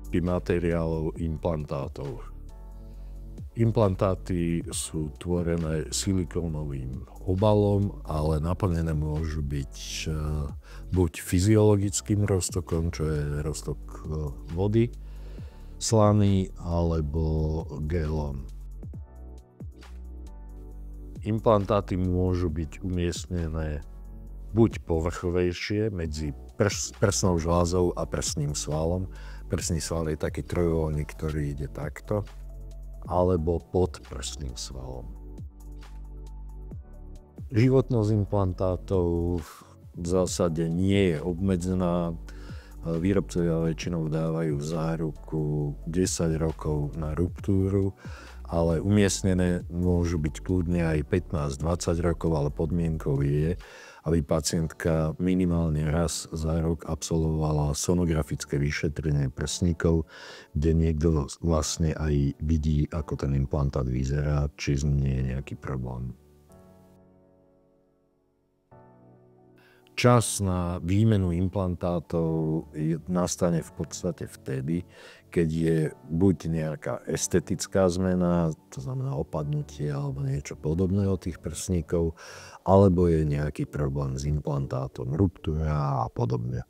Typy materiálov implantátov. Implantáty sú tvorené silikónovým obalom, ale naplnené môžu byť buď fyziologickým roztokom, čo je roztok vody, slaný, alebo gelom. Implantáty môžu byť umiestnené buď povrchovejšie medzi prsnou žľazou a prsným svalom. Prsný sval je taký trojuholník, ktorý ide takto, alebo pod prsným svalom. Životnosť implantátov v zásade nie je obmedzená. Výrobcovia väčšinou dávajú záruku 10 rokov na ruptúru, ale umiestnené môžu byť kľudne aj 15-20 rokov, ale podmienkou je, aby pacientka minimálne raz za rok absolvovala sonografické vyšetrenie prsníkov, kde niekto vlastne aj vidí, ako ten implantát vyzerá, či z nie je nejaký problém. Čas na výmenu implantátov nastane v podstate vtedy, keď je buď nejaká estetická zmena, to znamená opadnutie alebo niečo podobné od tých prsníkov, alebo je nejaký problém s implantátom, ruptúra a podobne.